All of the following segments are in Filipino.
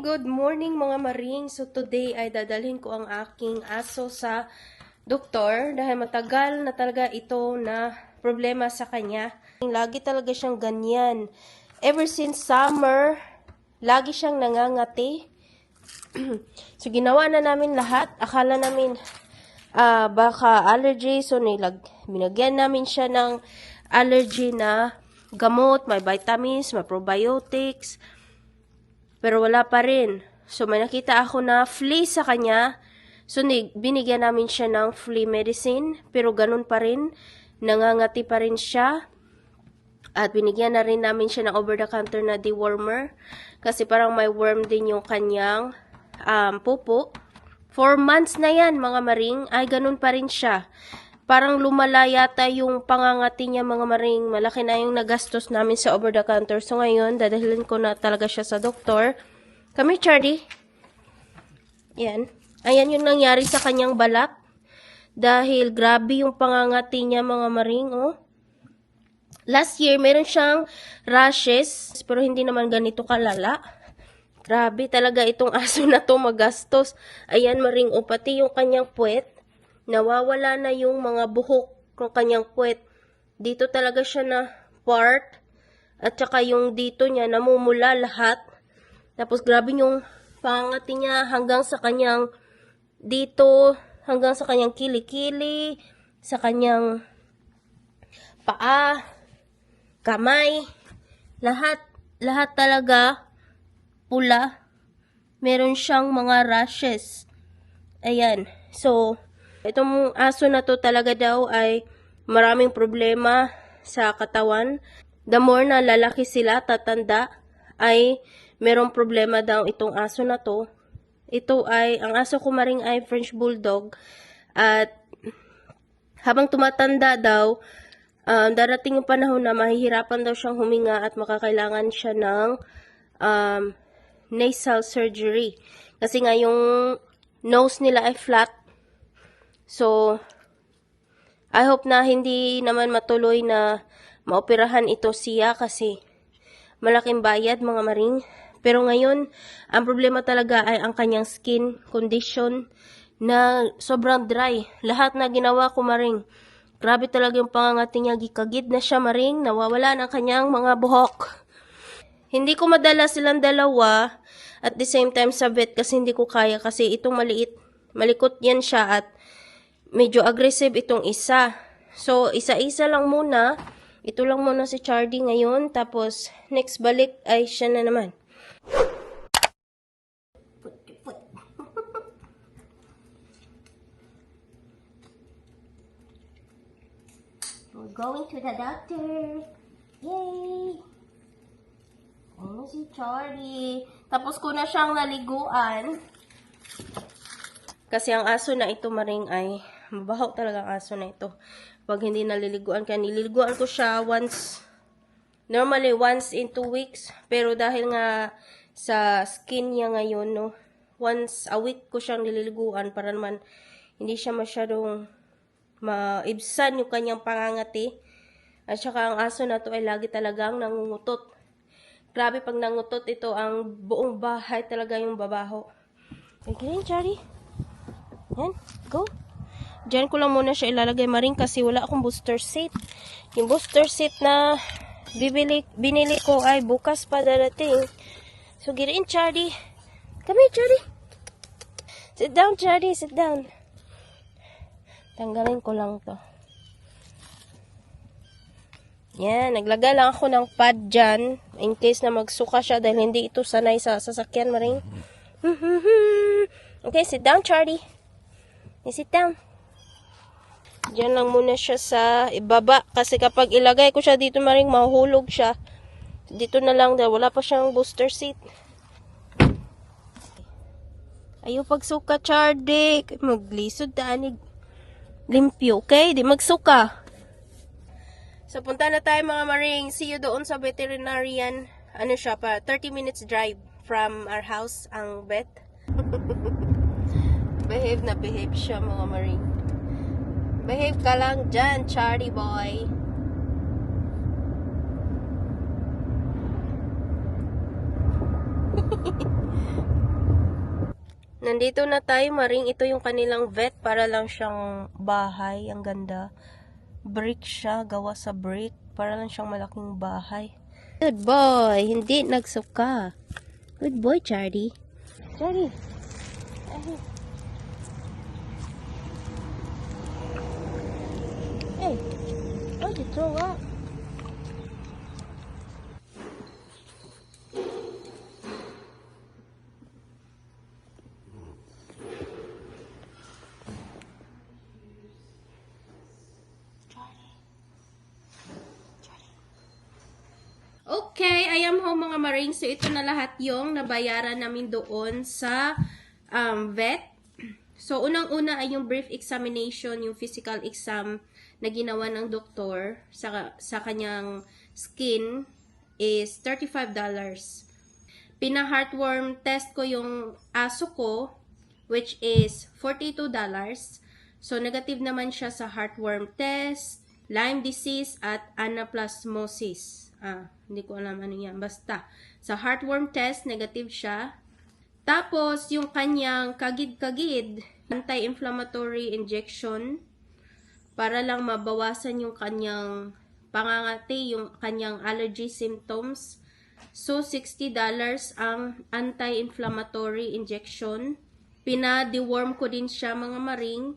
Good morning mga maring. So today ay dadalhin ko ang aking aso sa doktor dahil matagal na talaga ito na problema sa kanya. Lagi talaga siyang ganyan. Ever since summer, lagi siyang nangangati. So ginawa na namin lahat. Akala namin baka allergy. So binagyan namin siya ng allergy na gamot, may vitamins, may probiotics. Pero wala pa rin. So, may nakita ako na flea sa kanya. So, binigyan namin siya ng flea medicine. Pero ganun pa rin. Nangangati pa rin siya. At binigyan na rin namin siya ng over-the-counter na dewormer. Kasi parang may worm din yung kanyang pupo. 4 months na yan, mga maring. Ay, ganun pa rin siya. Parang lumala yata yung pangangati niya, mga maring. Malaki na yung nagastos namin sa over-the-counter. So, ngayon, dadalhin ko na talaga siya sa doktor. Come here, Charlie. Yan. Ayan yung nangyari sa kanyang balat. Dahil grabe yung pangangati niya, mga maring. Oh. Last year, meron siyang rashes. Pero hindi naman ganito kalala. Grabe talaga itong aso na to magastos. Ayan, maring. O, pati yung kanyang puwet. Nawawala na yung mga buhok ng kanyang puwet. Dito talaga siya na part. At saka yung dito niya, namumula lahat. Tapos grabe yung pangangati niya hanggang sa kanyang dito, hanggang sa kanyang kilikili, sa kanyang paa, kamay. Lahat talaga pula. Meron siyang mga rashes. Ayan. So, itong aso na to talaga daw ay maraming problema sa katawan. The more na lalaki sila, tatanda, ay merong problema daw itong aso na to. Ito ay, ang aso ko maring ay French Bulldog. At habang tumatanda daw, darating yung panahon na mahihirapan daw siyang huminga at makakailangan siya ng nasal surgery. Kasi nga yung nose nila ay flat. So, I hope na hindi naman matuloy na maoperahan ito siya kasi malaking bayad, mga maring. Pero ngayon, ang problema talaga ay ang kanyang skin condition na sobrang dry. Lahat na ginawa ko, maring. Grabe talaga yung pangangati niya. Gikagid na siya, maring. Nawawala ng kanyang mga buhok. Hindi ko madala silang dalawa at the same time sa vet kasi hindi ko kaya kasi itong malikot yan siya at medyo aggressive itong isa. So, isa-isa lang muna. Ito lang muna si Charlie ngayon. Tapos, next balik ay siya na naman. We're going to the doctor. Yay! Oh, si Charlie. Tapos ko na siyang naliguan. Kasi ang aso na ito, maring, ay mabaho talaga ang aso na ito. Pag hindi naliliguan ka, nililiguan ko siya normally once in 2 weeks. Pero dahil nga sa skin niya ngayon, no, once a week ko siyang nililiguan para naman hindi siya masyadong maibsan yung kanyang pangangati. At saka ang aso na to ay lagi talagang nangungutot. Grabe pag nangutot ito, ang buong bahay talaga yung babaho. Okay, Charlie. Yan, go. Diyan ko lang muna siya ilalagay, maring, kasi wala akong booster seat. Yung booster seat na binili ko ay bukas pa darating. So, get in, Charlie. Come here, Charlie. Sit down, Charlie. Sit down. Tanggalin ko lang to. Yan, naglagay lang ako ng pad dyan in case na magsuka siya dahil hindi ito sanay sa sasakyan, maring. Okay, sit down, Charlie. Sit down. Diyan lang muna siya sa ibaba. Kasi kapag ilagay ko siya dito, maring, mahuhulog siya. Dito na lang dahil wala pa siyang booster seat. Ayaw pagsuka, Charlie. Maglisod daanig. Limpyo, okay? Di magsuka. So, punta na tayo, mga maring. See you doon sa veterinarian. Ano siya pa? 30 minutes drive from our house, ang vet. Behave na behave siya, mga maring. Behave ka lang dyan, Charlie boy. Nandito na tayo, Maring. Ito yung kanilang vet. Para lang siyang bahay. Ang ganda. Brick siya. Gawa sa brick. Para lang siyang malaking bahay. Good boy. Hindi nagsuka. Good boy, Charlie. Charlie. Hey. Why'd you throw up? Okay, I am home mga Maring. So, ito na lahat yung nabayaran namin doon sa vet. So, unang-una ay yung brief examination, yung physical exam na ginawa ng doktor sa kanyang skin is $35. Pina-heartworm test ko yung aso ko, which is $42. So, negative naman siya sa heartworm test, Lyme disease, at anaplasmosis. Hindi ko alam ano yan. Basta, sa heartworm test, negative siya. Tapos, yung kanyang kagid-kagid, anti-inflammatory injection, para lang mabawasan yung kanyang pangangati, yung kanyang allergy symptoms. So, $60 ang anti-inflammatory injection. Pina-deworm ko din siya mga Maring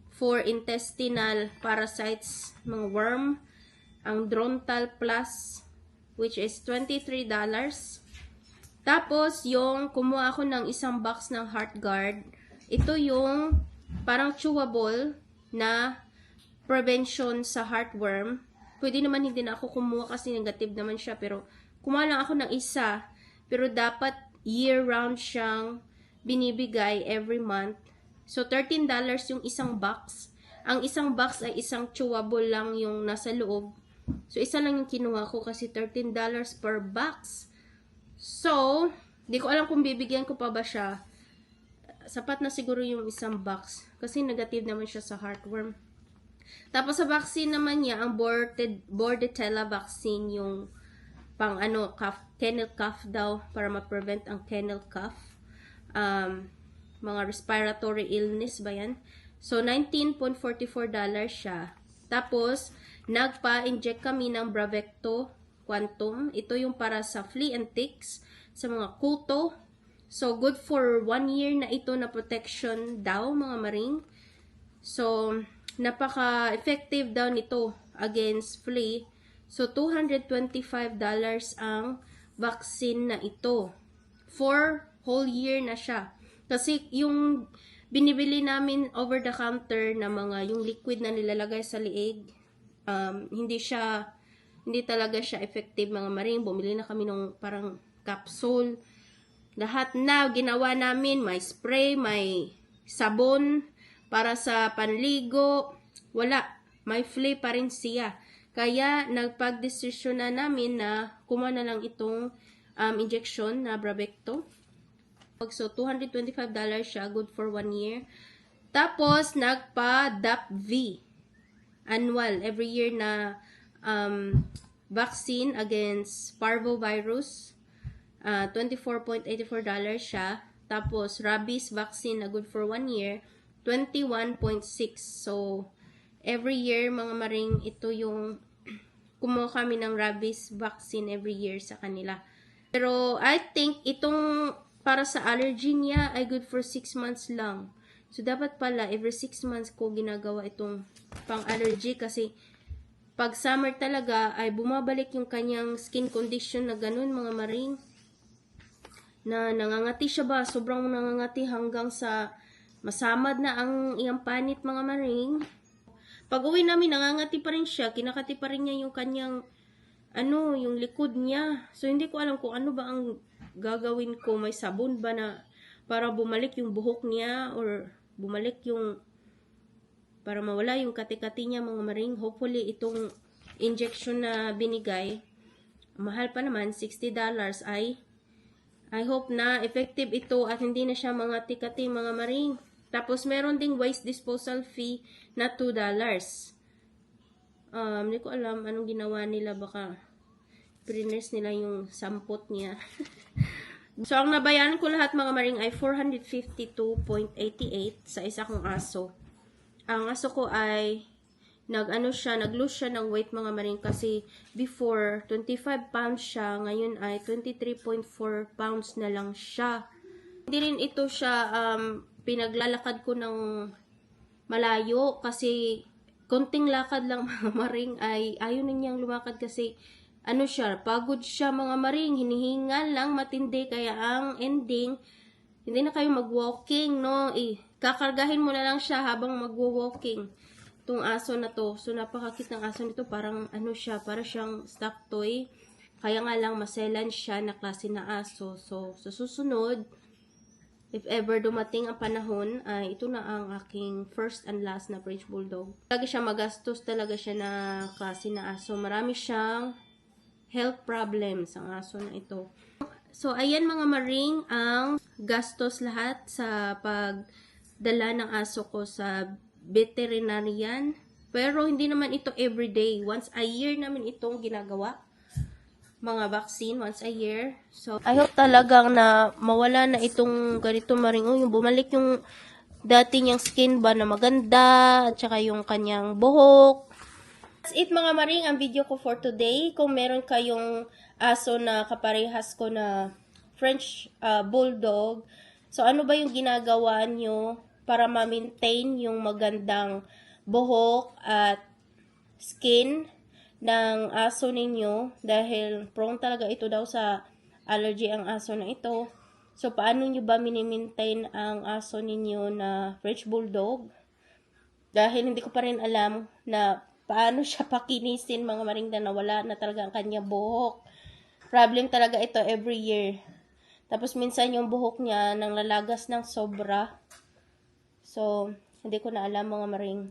for intestinal parasites, mga worm. Ang Drontal Plus, which is $23. Tapos, yung kumuha ako ng isang box ng Heartgard. Ito yung parang chewable na prevention sa heartworm. Pwede naman hindi na ako kumuha kasi negative naman siya. Pero, kumuha lang ako ng isa. Pero, dapat year-round siyang binibigay every month. So, $13 yung isang box. Ang isang box ay isang chewable lang yung nasa loob. So, isa lang yung kinuha ko kasi $13 per box. So, di ko alam kung bibigyan ko pa ba siya. Sapat na siguro yung isang box. Kasi negative naman siya sa heartworm. Tapos sa vaccine naman niya, ang Bordetella vaccine, yung pang kennel cough daw, para ma-prevent ang kennel cough. Mga respiratory illness ba yan? So, $19.44 siya. Tapos, nagpa-inject kami ng Bravecto Quantum. Ito yung para sa flea and ticks, sa mga kuto. So, good for 1 year na ito na protection daw, mga Maring. So, napaka-effective daw nito against flea. So, $225 ang vaccine na ito. For whole year na siya. Kasi yung binibili namin over the counter na mga yung liquid na nilalagay sa liig, hindi talaga siya effective mga Maring. Bumili na kami ng parang capsule. Lahat na ginawa namin, may spray, may sabon para sa panligo. Wala, may flea pa rin siya. Kaya nagpag-desisyon na namin na kumuha na lang itong injection na Bravecto. So, $225 siya. Good for 1 year. Tapos, nagpa-DAP-V. Annual. Every year na vaccine against parvovirus. $24.84 siya. Tapos, rabies vaccine na good for 1 year. $21.6. So, every year, mga Maring, ito yung kumuha kami ng rabies vaccine every year sa kanila. Pero, I think, itong para sa allergy niya ay good for 6 months lang. So, dapat pala, every 6 months ko ginagawa itong pang-allergy kasi pag summer talaga ay bumabalik yung kanyang skin condition na ganun, mga Maring. Na nangangati siya ba? Sobrang nangangati hanggang sa masamad na ang iyang panit, mga Maring. Pag uwi namin, nangangati pa rin siya. Kinakati pa rin niya yung kanyang, yung likod niya. So, hindi ko alam kung ano ba ang gagawin ko. May sabon ba na para bumalik yung buhok niya or bumalik yung para mawala yung kati-kati niya, mga Maring. Hopefully, itong injection na binigay, mahal pa naman, $60 ay I hope na effective ito at hindi na siya mga tikati, mga Maring. Tapos, meron ding waste disposal fee na $2. Hindi ko alam anong ginawa nila. Baka priners nila yung sampot niya. So, ang nabayaran ko lahat mga maring ay 452.88 sa isa kong aso. Ang aso ko ay nag-lose siya ng weight mga maring kasi before 25 pounds siya, ngayon ay 23.4 pounds na lang siya. Hindi rin ito siya pinaglalakad ko ng malayo kasi konting lakad lang mga maring ay ayaw na niyang lumakad kasi ano siya, pagod siya mga maring, hinihingal lang matindi kaya ang ending hindi na kayo mag-walking, no? Kakargahin mo na lang siya habang mag-walking. Itong aso na to. So, napakakit ng aso nito. Parang, ano siya, para siyang stuffed toy. Kaya nga lang, maselan siya na klase na aso. So, sa susunod, if ever dumating ang panahon, ay ito na ang aking first and last na French Bulldog. Talaga siya magastos talaga siya na klase na aso. Marami siyang health problems ang aso na ito. So, ayan mga maring ang gastos lahat sa pagdala ng aso ko sa veterinarian. Pero, hindi naman ito everyday. Once a year namin itong ginagawa. Mga vaccine, once a year. So, I hope talagang na mawala na itong ganito maring. Yung bumalik yung dati niyang skin ba na maganda, at saka yung kanyang buhok. That's it mga maring, ang video ko for today. Kung meron kayong aso na kaparehas ko na French Bulldog, so ano ba yung ginagawa nyo para ma-maintain yung magandang buhok at skin ng aso ninyo dahil prone talaga ito daw sa allergy ang aso na ito. So, paano nyo ba mini-maintain ang aso ninyo na French Bulldog? Dahil hindi ko pa rin alam na paano siya pakinisin mga maring na nawala na talaga ang kanya buhok. Problem talaga ito every year. Tapos minsan yung buhok niya nang lalagas ng sobra. So, hindi ko na alam mga maring.